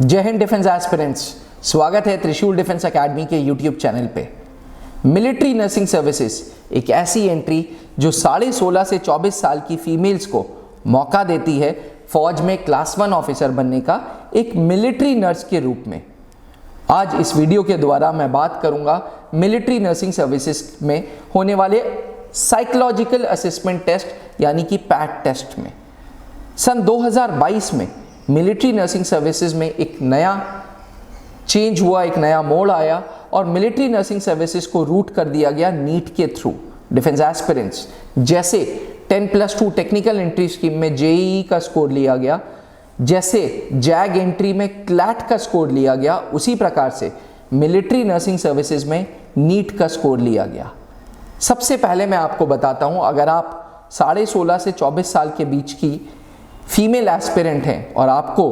जय Hind defence aspirants, स्वागत है त्रिशूल डिफेंस एकेडमी के यूट्यूब चैनल पे। मिलिट्री नर्सिंग सर्विसेज एक ऐसी एंट्री जो 16.5 से 24 साल की फीमेल्स को मौका देती है फौज में क्लास 1 ऑफिसर बनने का एक मिलिट्री नर्स के रूप में। आज इस वीडियो के द्वारा मैं बात करूंगा मिलिट्री नर्सिंग सर्विसेज में होने वाले साइकोलॉजिकल असेसमेंट टेस्ट यानी कि पैट टेस्ट में। सन 2022 में मिलिट्री नर्सिंग सर्विसेज में एक नया चेंज हुआ, एक नया मोड़ आया और मिलिट्री नर्सिंग सर्विसेज को रूट कर दिया गया नीट के थ्रू। डिफेंस एस्पिरेंट्स जैसे 10+2 टेक्निकल एंट्री स्कीम में जेईई का स्कोर लिया गया, जैसे जैग एंट्री में क्लैट का स्कोर लिया गया, उसी प्रकार से मिलिट्री नर्सिंग सर्विसेज में नीट का स्कोर लिया गया। सबसे पहले मैं आपको बताता हूं, अगर आप 16.5 से 24 साल के बीच की फीमेल एस्पिरेंट हैं और आपको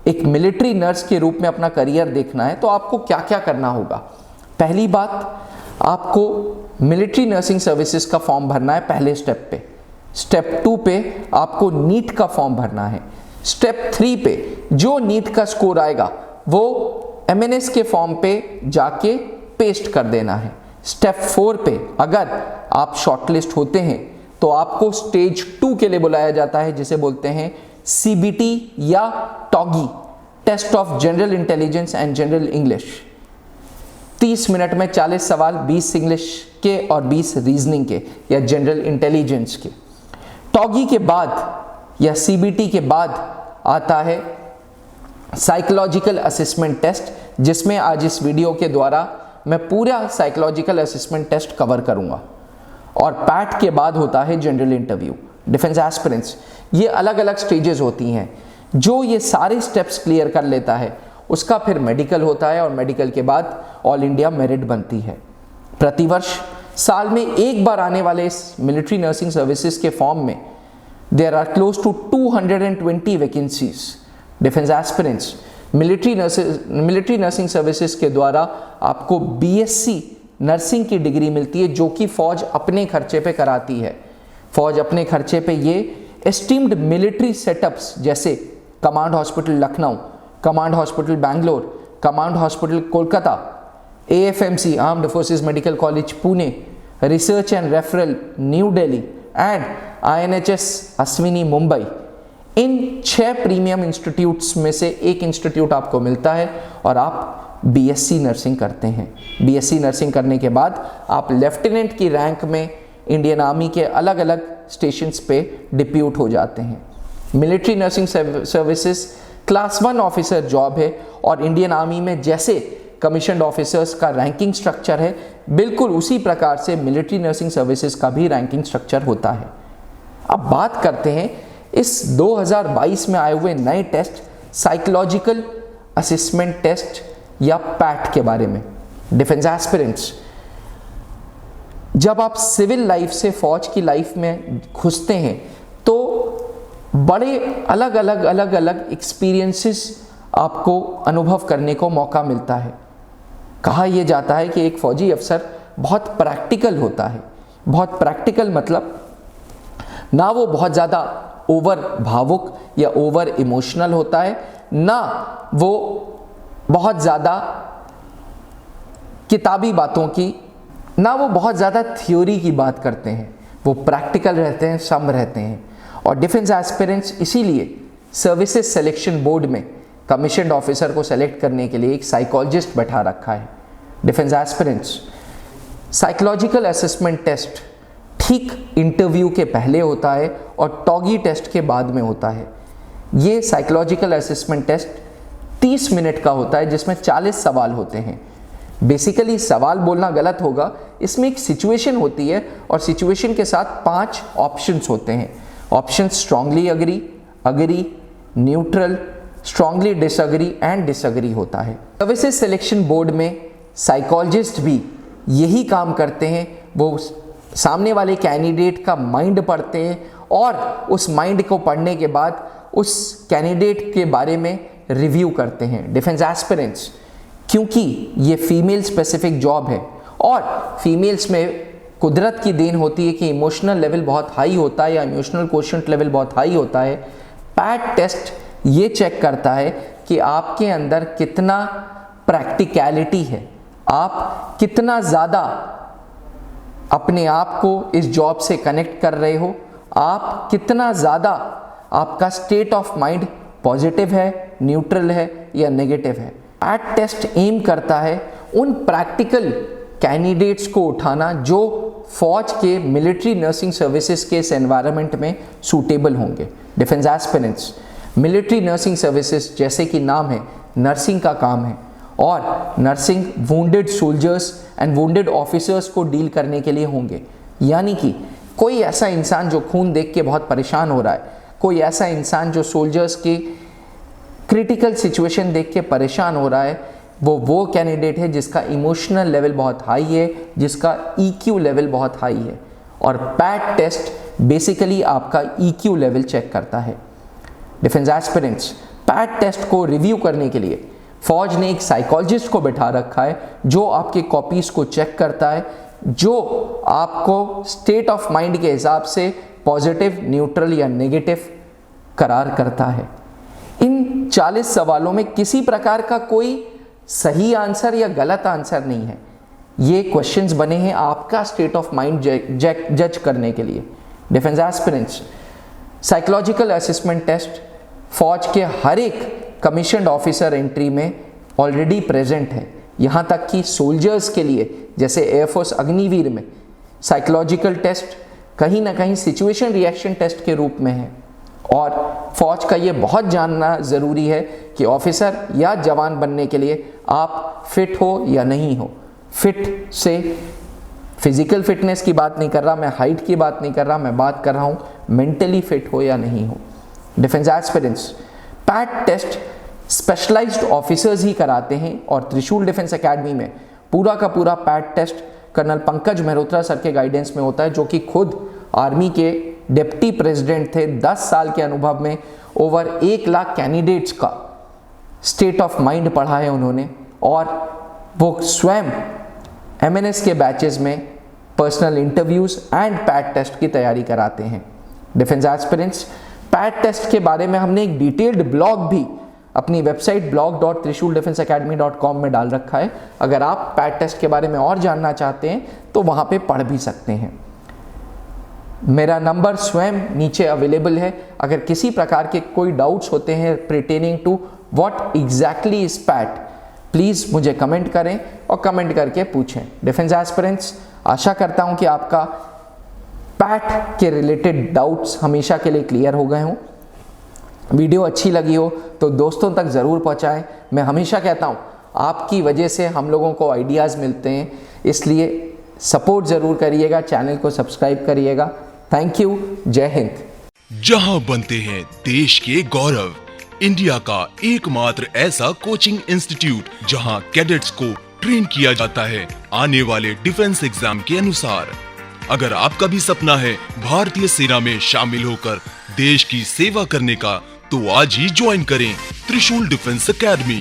एक मिलिट्री नर्स के रूप में अपना करियर देखना है तो आपको क्या क्या करना होगा। पहली बात, आपको मिलिट्री नर्सिंग सर्विसेज का फॉर्म भरना है पहले स्टेप पे। स्टेप 2 पे आपको नीट का फॉर्म भरना है। स्टेप 3 पे जो नीट का स्कोर आएगा वो एमएनएस के फॉर्म पे जाके पेस्ट कर देना है। स्टेप 4 पे अगर आप शॉर्टलिस्ट होते हैं तो आपको स्टेज 2 के लिए बुलाया जाता है, जिसे बोलते हैं सीबीटी या टॉगी, test of general intelligence and general English. 30 minute में 40 सवाल, 20 इंग्लिश के और 20 रीजनिंग के या जनरल इंटेलिजेंस के। टॉगी के बाद या सीबीटी के बाद आता है साइकोलॉजिकल असेसमेंट टेस्ट, जिसमें आज इस वीडियो के द्वारा मैं पूरा साइकोलॉजिकल असेसमेंट टेस्ट कवर करूंगा। और पैट के बाद होता है जनरल इंटरव्यू। डिफेंस एस्पिरेंट्स, ये अलग अलग स्टेजेस होती हैं। जो ये सारे स्टेप्स क्लियर कर लेता है उसका फिर मेडिकल होता है और मेडिकल के बाद ऑल इंडिया मेरिट बनती है। प्रतिवर्ष साल में एक बार आने वाले इस मिलिट्री नर्सिंग सर्विसेज के फॉर्म में there are close to 220 vacancies. Defence aspirants, military nursing services के द्वारा आपको बीएससी नर्सिंग की डिग्री मिलती है, जो कि फौज अपने खर्चे पे कराती है। फौज अपने खर्चे पे ये एस्टीम्ड मिलिट्री सेटअप्स जैसे command hospital Lucknow, command hospital Bangalore, command hospital Kolkata, AFMC armed forces medical college Pune, research and referral New Delhi and INHS Ashwini Mumbai, इन 6 प्रीमियम इंस्टीट्यूट्स में से एक इंस्टीट्यूट आपको मिलता है और आप बीएससी नर्सिंग करते हैं। बीएससी नर्सिंग करने के बाद आप लेफ्टिनेंट की रैंक में इंडियन आर्मी के अलग अलग स्टेशंस पे डिप्यूट हो जाते हैं। Military nursing services class 1 officer job है और इंडियन आर्मी में जैसे कमीशन्ड ऑफिसर्स का रैंकिंग स्ट्रक्चर है, बिल्कुल उसी प्रकार से मिलिट्री नर्सिंग सर्विसेज का भी रैंकिंग स्ट्रक्चर होता है। अब बात करते हैं इस 2022 में आए हुए नए टेस्ट साइकोलॉजिकल असेसमेंट टेस्ट या पैट के बारे में। डिफेंस एस्पिरेंट्स, जब आप सिविल लाइफ से फौज की लाइफ में घुसते हैं तो बड़े अलग अलग एक्सपीरियंसेस आपको अनुभव करने को मौका मिलता है। कहा यह जाता है कि एक फौजी अफसर बहुत प्रैक्टिकल होता है। बहुत प्रैक्टिकल मतलब ना वो बहुत ज़्यादा ओवर भावुक या ओवर इमोशनल होता है, ना वो बहुत ज़्यादा किताबी बातों की, ना वो बहुत ज़्यादा थ्योरी की बात करते हैं। वो प्रैक्टिकल रहते हैं, सम रहते हैं। और डिफेंस एस्पिरेंट्स इसीलिए सर्विसेज सिलेक्शन बोर्ड में कमीशन्ड ऑफिसर को सेलेक्ट करने के लिए एक साइकोलॉजिस्ट बैठा रखा है। Defence aspirants, psychological assessment test ठीक इंटरव्यू के पहले होता है और टॉगी टेस्ट के बाद में होता है। ये साइकोलॉजिकल असेसमेंट टेस्ट 30 मिनट का होता है, जिसमें 40 सवाल होते हैं। बेसिकली सवाल बोलना गलत होगा, इसमें एक सिचुएशन होती है और सिचुएशन के साथ 5 ऑप्शंस होते हैं। Option strongly agree, agree, neutral, strongly disagree and disagree होता है। सर्विसेज सिलेक्शन बोर्ड में साइकोलॉजिस्ट भी यही काम करते हैं। वो सामने वाले कैंडिडेट का माइंड पढ़ते हैं और उस माइंड को पढ़ने के बाद उस कैंडिडेट के बारे में रिव्यू करते हैं। डिफेंस एस्पिरेंट्स, क्योंकि ये फीमेल स्पेसिफिक जॉब है और फीमेल्स में कुदरत की देन होती है कि इमोशनल लेवल बहुत हाई होता है या इमोशनल क्वोशंट लेवल बहुत हाई होता है, पैट टेस्ट ये चेक करता है कि आपके अंदर कितना प्रैक्टिकलिटी है, आप कितना ज़्यादा अपने आप को इस जॉब से कनेक्ट कर रहे हो, आप कितना ज़्यादा आपका स्टेट ऑफ माइंड पॉजिटिव है, न्यूट्रल है या नेगेटिव है। पैट टेस्ट एम करता है उन प्रैक्टिकल कैंडिडेट्स को उठाना जो फौज के मिलिट्री नर्सिंग सर्विसेज के इस एनवायरनमेंट में सूटेबल होंगे। Defence aspirants military nursing services, जैसे कि नाम है, नर्सिंग का काम है और nursing wounded soldiers and wounded officers को डील करने के लिए होंगे। यानी कि कोई ऐसा इंसान जो खून देख के बहुत परेशान हो रहा है, कोई ऐसा इंसान जो सोल्जर्स की क्रिटिकल सिचुएशन देख के परेशान हो रहा है, वो कैंडिडेट है जिसका इमोशनल लेवल बहुत हाई है, जिसका EQ लेवल बहुत हाई है। और पैट टेस्ट बेसिकली आपका EQ लेवल चेक करता है। डिफेंस एस्पिरेंट्स पैट टेस्ट को रिव्यू करने के लिए फौज ने एक साइकोलॉजिस्ट को बैठा रखा है जो आपके कॉपीज को चेक करता है, जो आपको स्टेट ऑफ माइंड के हिसाब से पॉजिटिव, न्यूट्रल या नेगेटिव करार करता है। इन 40 सवालों में किसी प्रकार का कोई सही आंसर या गलत आंसर नहीं है। ये क्वेश्चंस बने हैं आपका स्टेट ऑफ माइंड जज करने के लिए। Defence aspirants psychological assessment test फौज के हर एक कमीशन्ड ऑफिसर एंट्री में ऑलरेडी प्रेजेंट है। यहाँ तक कि सोल्जर्स के लिए, जैसे एयरफोर्स अग्निवीर में, साइकोलॉजिकल टेस्ट कहीं ना कहीं सिचुएशन रिएक्शन टेस्ट के रूप में है। और फौज का ये बहुत जानना ज़रूरी है कि ऑफिसर या जवान बनने के लिए आप फिट हो या नहीं हो। फिट से फिजिकल फिटनेस की बात नहीं कर रहा मैं, हाइट की बात नहीं कर रहा मैं, बात कर रहा हूँ मेंटली फिट हो या नहीं हो। Defence aspirants PAT test specialised officers ही कराते हैं और त्रिशूल डिफेंस एकेडमी में पूरा का पूरा PAT test colonel Pankaj Mehrotra sir के गाइडेंस में होता है, जो कि खुद आर्मी के डिप्टी प्रेसिडेंट थे। 10 साल के अनुभव में ओवर 1 लाख कैंडिडेट्स का स्टेट ऑफ माइंड पढ़ा है उन्होंने और वो स्वयं MNS के बैचेस में personal interviews and PAT test की तैयारी कराते हैं। डिफेंस एस्पिरेंट्स पैट टेस्ट के बारे में हमने एक डिटेल्ड ब्लॉग भी अपनी वेबसाइट blog.trishuldefenseacademy.com में डाल रखा है। अगर आप पैट टेस्ट के बारे में और जानना चाहते हैं तो वहाँ पे पढ़ भी सकते हैं। मेरा नंबर स्वयं नीचे अवेलेबल है। अगर किसी प्रकार के कोई डाउट्स होते हैं pertaining to what exactly is PAT, please मुझे कमेंट करें और कमेंट करके पूछें। डिफेंस एस्पिरेंट्स आशा करता हूं कि आपका पैट के रिलेटेड डाउट्स हमेशा के लिए क्लियर हो गए हों। वीडियो अच्छी लगी हो तो दोस्तों तक ज़रूर पहुंचाएं। मैं हमेशा कहता हूं आपकी वजह से हम लोगों को आइडियाज़ मिलते हैं, इसलिए सपोर्ट ज़रूर करिएगा, चैनल को सब्सक्राइब करिएगा। थैंक यू, जय हिंद। जहां बनते हैं देश के गौरव, इंडिया का एकमात्र ऐसा कोचिंग इंस्टीट्यूट जहां कैडेट्स को ट्रेन किया जाता है आने वाले डिफेंस एग्जाम के अनुसार। अगर आपका भी सपना है भारतीय सेना में शामिल होकर देश की सेवा करने का, तो आज ही ज्वाइन करें त्रिशूल डिफेंस एकेडमी।